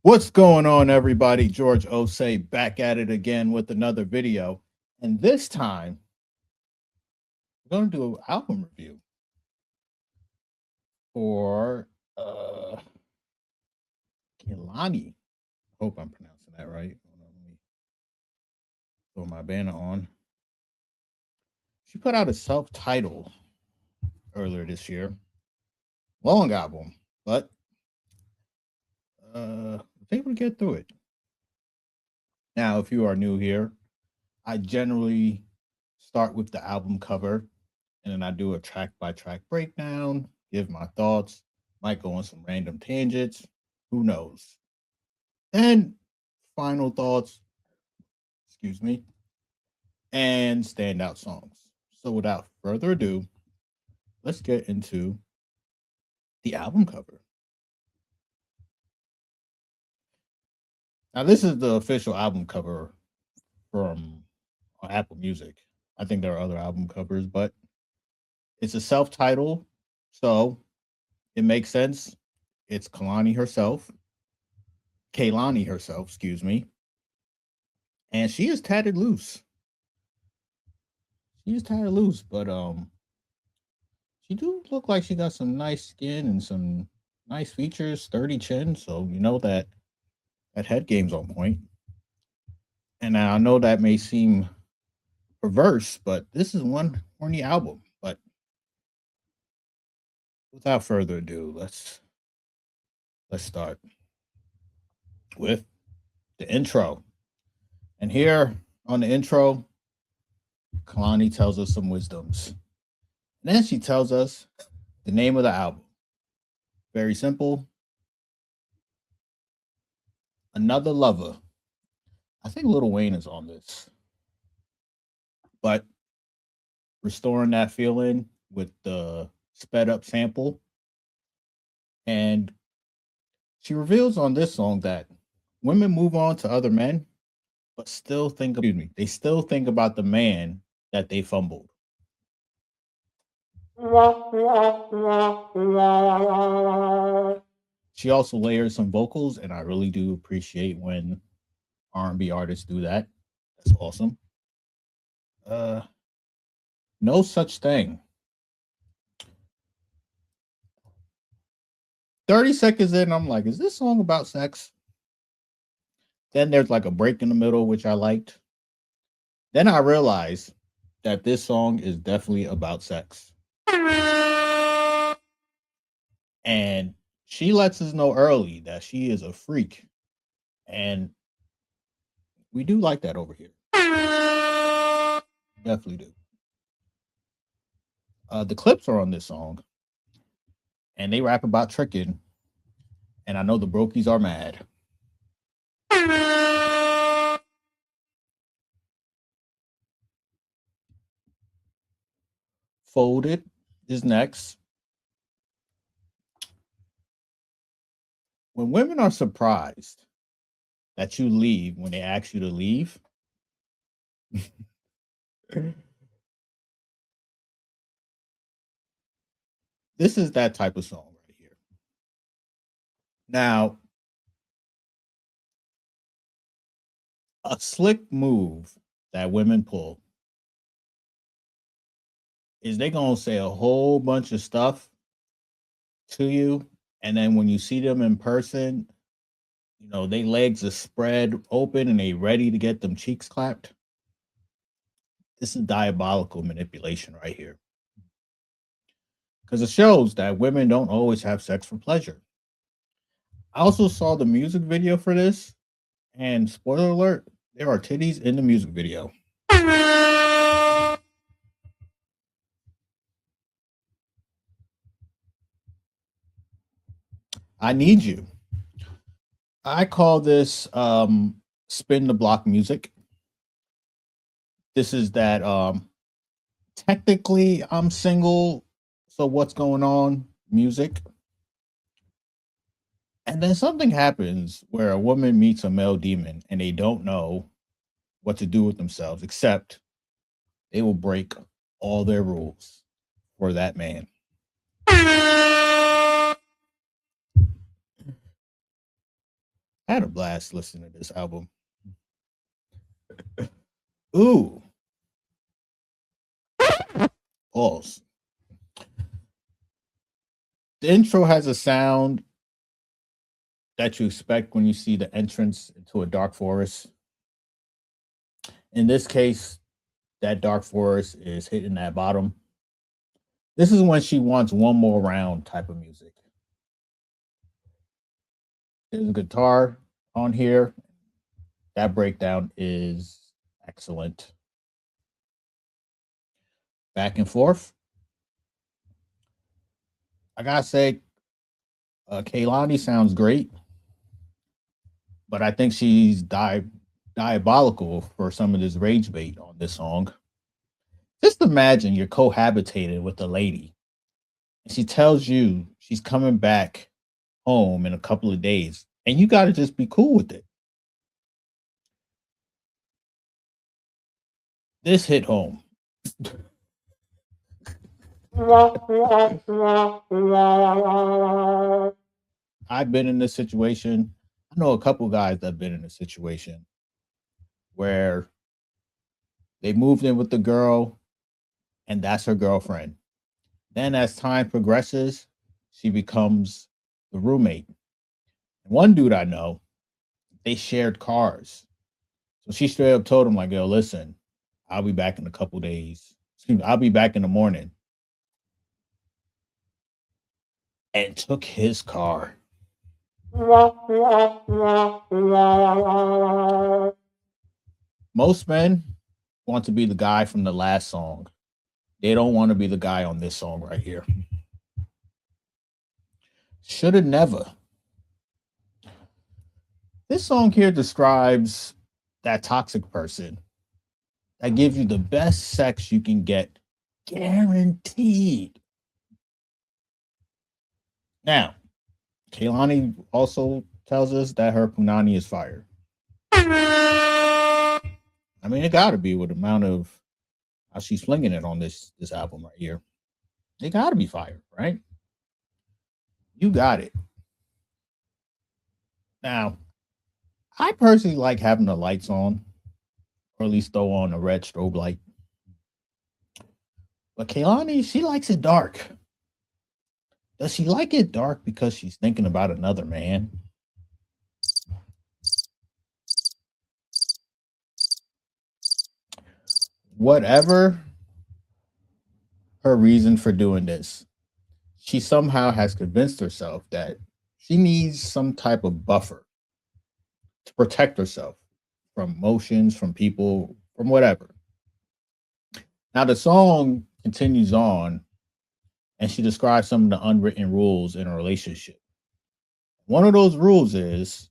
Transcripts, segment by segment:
What's going on, everybody? George Osei back at it again with another video. And this time, we're going to do an album review for Kehlani. Hope I'm pronouncing that right. Hold on, let me throw my banner on. She put out a self-titled earlier this year. Long album, but I think we'll get through it. Now, if you are new here, I generally start with the album cover and then I do a track by track breakdown, give my thoughts, might go on some random tangents, who knows. And final thoughts, excuse me, and standout songs. So without further ado, let's get into the album cover. Now, this is the official album cover from Apple Music. I think there are other album covers, but it's a self-titled, so it makes sense. It's Kehlani herself, excuse me, and she is tatted loose. She is tatted loose, but she do look like she got some nice skin and some nice features, sturdy chin. So you know that head game's on point. And I know that may seem perverse, but this is one horny album. But without further ado, let's start with the intro. And here on the intro, Kehlani tells us some wisdoms. And then she tells us the name of the album. Very simple. Another Lover. I think Lil Wayne is on this. But restoring that feeling with the sped up sample. And she reveals on this song that women move on to other men, but still they still think about the man that they fumbled. She also layers some vocals, and I really do appreciate when R&B artists do that. That's awesome. No such thing. 30 seconds in, I'm like, is this song about sex? Then there's like a break in the middle, which I liked. Then I realized that this song is definitely about sex. And she lets us know early that she is a freak. And we do like that over here. Definitely do. The clips are on this song. And they rap about tricking. And I know the Brokies are mad. Folded is next. When women are surprised that you leave when they ask you to leave, this is that type of song right here. Now, a slick move that women pull is they gonna say a whole bunch of stuff to you, and then when you see them in person, you know, they legs are spread open and they ready to get them cheeks clapped. This is diabolical manipulation right here. Because it shows that women don't always have sex for pleasure. I also saw the music video for this, and spoiler alert, there are titties in the music video. I need you. I call this spin the block music. This is that technically I'm single, so what's going on music. And then something happens where a woman meets a male demon and they don't know what to do with themselves, except they will break all their rules for that man. I had a blast listening to this album. Ooh, pause. The intro has a sound that you expect when you see the entrance into a dark forest. In this case, that dark forest is hitting that bottom. This is when she wants one more round type of music. There's a guitar on here. That breakdown is excellent. Back and forth. I gotta say, Kehlani sounds great, but I think she's diabolical for some of this rage bait on this song. Just imagine you're cohabitating with a lady, and she tells you she's coming back home in a couple of days, and you got to just be cool with it. This hit home. I've been in this situation. I know a couple guys that have been in a situation where they moved in with the girl and that's her girlfriend. Then as time progresses, she becomes the roommate. And one dude I know, they shared cars. So she straight up told him, like, yo, listen, I'll be back in a couple days. Excuse me, I'll be back in the morning. And took his car. Most men want to be the guy from the last song. They don't want to be the guy on this song right here. Shoulda never. This song here describes that toxic person that gives you the best sex you can get, guaranteed. Now, Kehlani also tells us that her punani is fire. I mean, it got to be with the amount of how she's flinging it on this album right here. It got to be fire, right? You got it. Now, I personally like having the lights on, or at least throw on a red strobe light. But Kehlani, she likes it dark. Does she like it dark because she's thinking about another man? Whatever her reason for doing this, she somehow has convinced herself that she needs some type of buffer to protect herself from emotions, from people, from whatever. Now, the song continues on and she describes some of the unwritten rules in a relationship. One of those rules is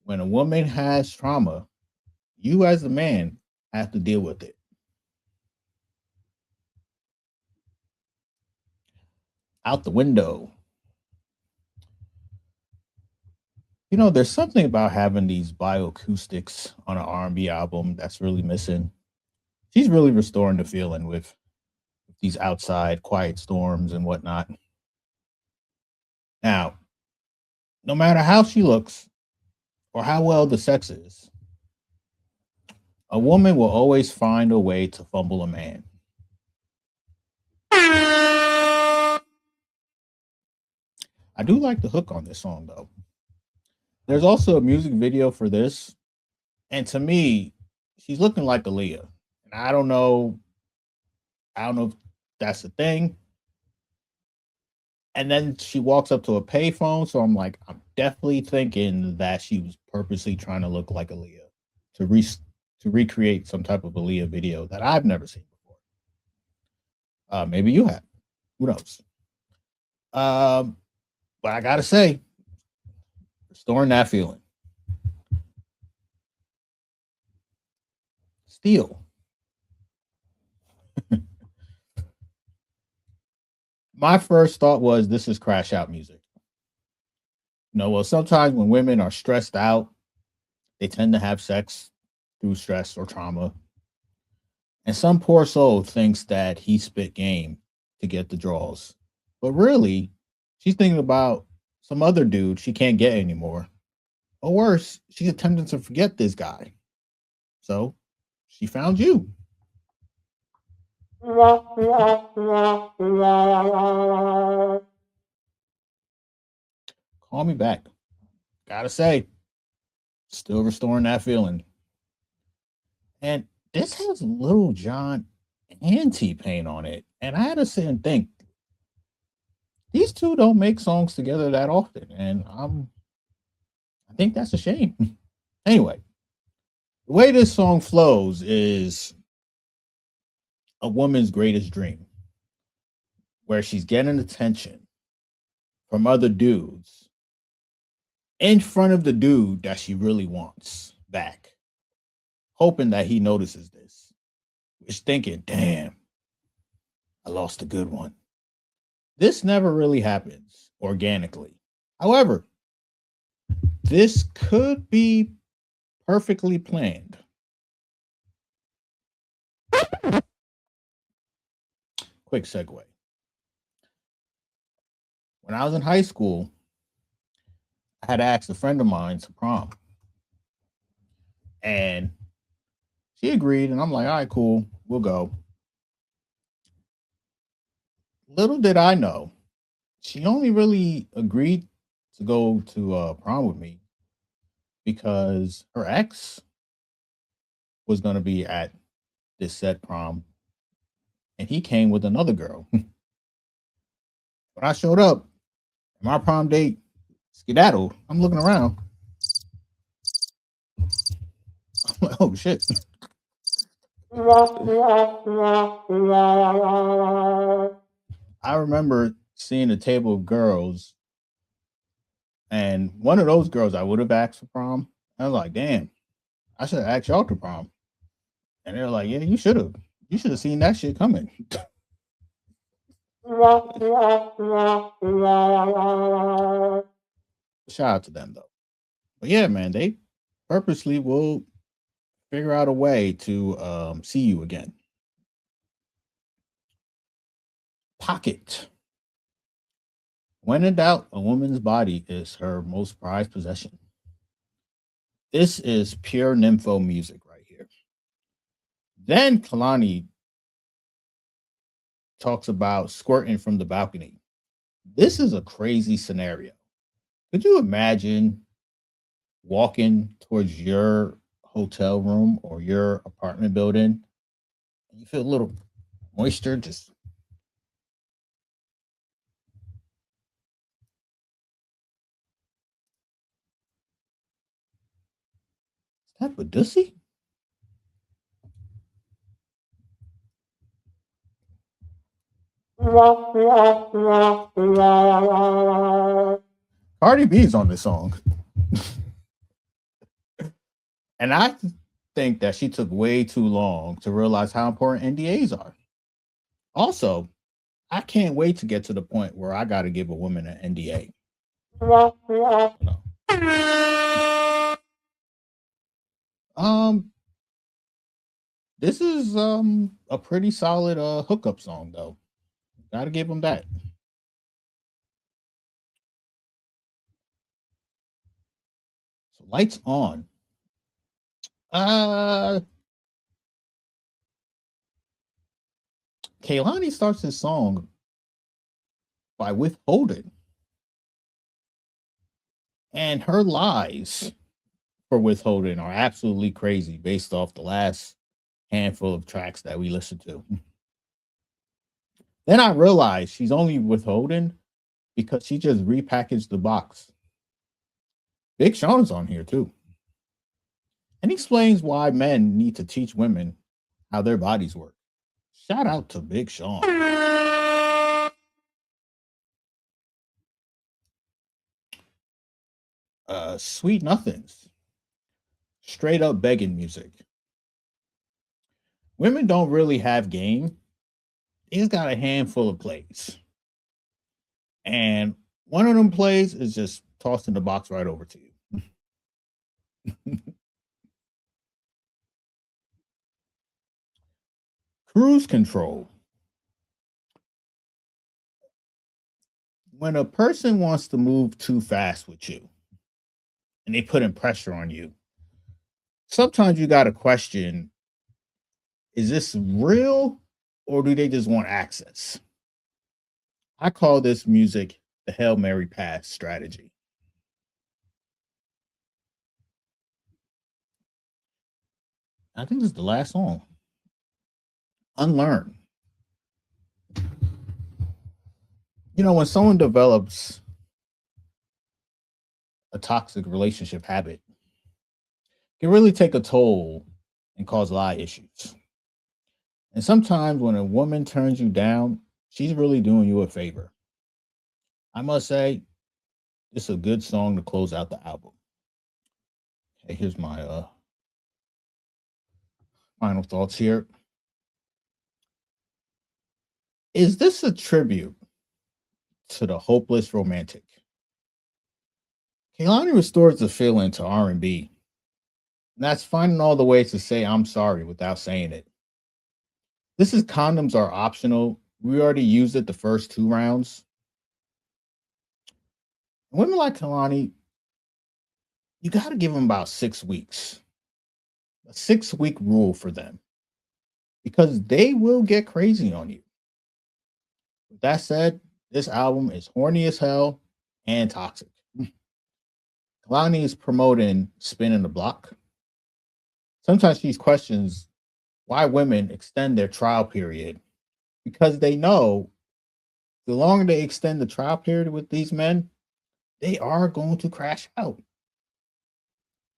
when a woman has trauma, you as a man have to deal with it. Out the window. You know, there's something about having these bioacoustics on an R&B album that's really missing. She's really restoring the feeling with these outside quiet storms and whatnot. Now, no matter how she looks or how well the sex is, a woman will always find a way to fumble a man. I do like the hook on this song, though. There's also a music video for this, and to me, she's looking like Aaliyah. And I don't know if that's the thing. And then she walks up to a payphone, so I'm like, I'm definitely thinking that she was purposely trying to look like Aaliyah to recreate some type of Aaliyah video that I've never seen before. Maybe you have. Who knows? But I gotta say, restoring that feeling. Steel. My first thought was this is crash out music. Well, sometimes when women are stressed out, they tend to have sex through stress or trauma. And some poor soul thinks that he spit game to get the draws. But really, she's thinking about some other dude she can't get anymore. Or worse, she's attempting to forget this guy. So she found you. Call me back. Gotta say, still restoring that feeling. And this has Little John and T Pain on it. And I had to sit and think, these two don't make songs together that often. And I think that's a shame. Anyway, the way this song flows is a woman's greatest dream, where she's getting attention from other dudes in front of the dude that she really wants back, hoping that he notices this. Is thinking, damn, I lost a good one. This never really happens organically. However, this could be perfectly planned. Quick segue. When I was in high school, I had asked a friend of mine to prom, and she agreed, and I'm like, all right, cool, we'll go. Little did I know, she only really agreed to go to prom with me because her ex was going to be at this said prom, and he came with another girl. When I showed up, my prom date skedaddled. I'm looking around. I'm like, oh shit. I remember seeing a table of girls, and one of those girls I would have asked for prom. I was like, damn, I should have asked y'all to prom. And they're like, yeah, you should have. You should have seen that shit coming. Shout out to them though. But yeah, man, they purposely will figure out a way to see you again. Pocket. When in doubt, a woman's body is her most prized possession. This is pure nympho music right here. Then Kehlani talks about squirting from the balcony. This is a crazy scenario. Could you imagine walking towards your hotel room or your apartment building and you feel a little moisture just that Badusi? Cardi B's on this song. And I think that she took way too long to realize how important NDAs are. Also, I can't wait to get to the point where I got to give a woman an NDA. No. Um, this is a pretty solid hookup song though. Got to give them that. So lights on. Uh, Kehlani starts his song by withholding, and her lies for withholding are absolutely crazy based off the last handful of tracks that we listened to. Then I realized she's only withholding because she just repackaged the box. Big Sean's on here too. And he explains why men need to teach women how their bodies work. Shout out to Big Sean. Sweet Nothings. Straight up begging music. Women don't really have game. He's got a handful of plays. And one of them plays is just tossing the box right over to you. Cruise control. When a person wants to move too fast with you, and they putting pressure on you. Sometimes you got to question, is this real or do they just want access? I call this music the Hail Mary pass strategy. I think this is the last song. Unlearn. You know, when someone develops a toxic relationship habit, it can really take a toll and cause a lot of issues. And sometimes when a woman turns you down, she's really doing you a favor. I must say, it's a good song to close out the album. Okay, here's my final thoughts here. Is this a tribute to the hopeless romantic? Kehlani restores the feeling to R&B. And that's finding all the ways to say I'm sorry without saying it. This is condoms are optional. We already used it the first 2 rounds. Women like Kehlani, you got to give them about 6 weeks. A 6 week rule for them because they will get crazy on you. With that said, this album is horny as hell and toxic. Kehlani is promoting spinning the block. Sometimes she questions why women extend their trial period because they know the longer they extend the trial period with these men, they are going to crash out.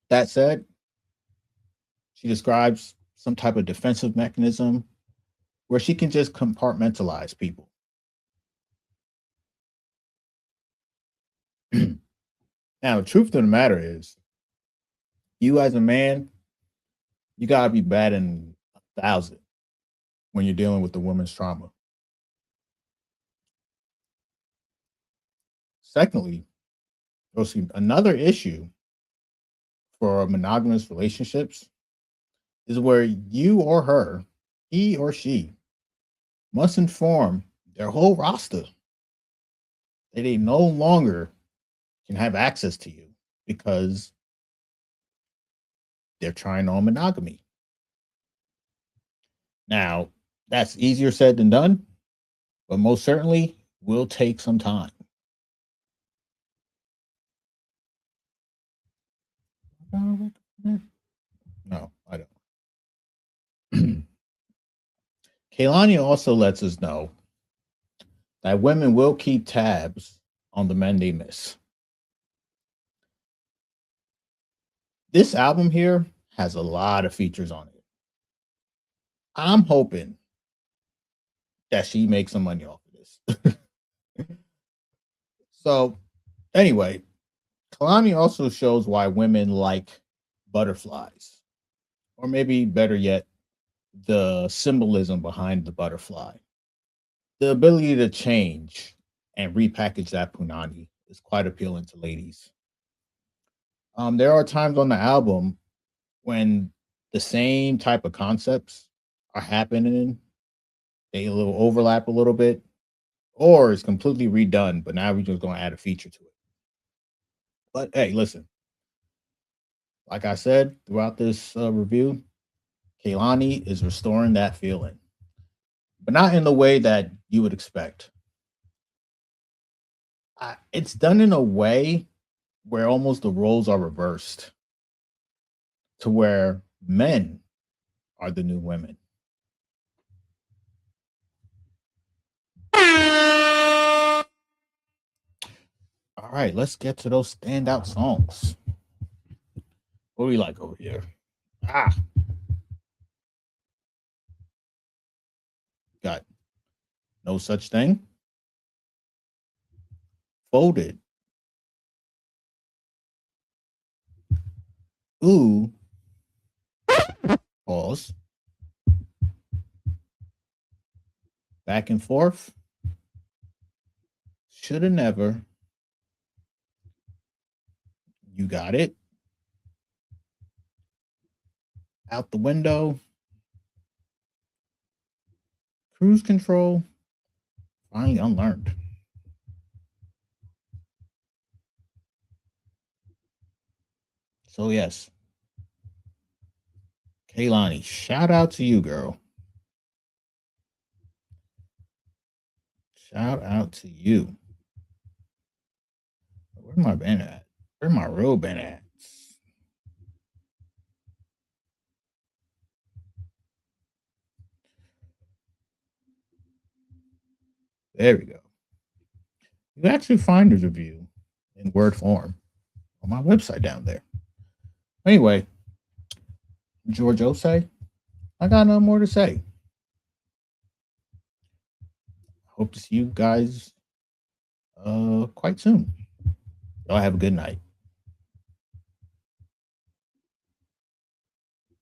That said, she describes some type of defensive mechanism where she can just compartmentalize people. Now, the truth of the matter is, you as a man, you gotta be batting 1,000 when you're dealing with the woman's trauma. Secondly, another issue for monogamous relationships is where you or her, he or she, must inform their whole roster that they no longer can have access to you because they're trying on monogamy. Now, that's easier said than done, but most certainly will take some time. No, I don't. Kehlani also lets us know that women will keep tabs on the men they miss. This album here has a lot of features on it. I'm hoping that she makes some money off of this. So, anyway, Kehlani also shows why women like butterflies, or maybe better yet, the symbolism behind the butterfly. The ability to change and repackage that punani is quite appealing to ladies. There are times on the album when the same type of concepts are happening, they a little overlap a little bit, or it's completely redone, but now we're just going to add a feature to it. But hey, listen, like I said throughout this review, Kehlani is restoring that feeling, but not in the way that you would expect. It's done in a way where almost the roles are reversed to where men are the new women. All right, let's get to those standout songs. What do we like over here? Ah, got No Such Thing, Folded, Ooh, pause, Back and Forth, Shoulda Never, You Got It, Out the Window, Cruise Control, finally Unlearned. So yes, Kehlani, shout out to you, girl. Shout out to you. Where's my band at? Where's my real band at? There we go. You can actually find the review in word form on my website down there. Anyway, George Osei, I got no more to say. Hope to see you guys quite soon. Y'all have a good night.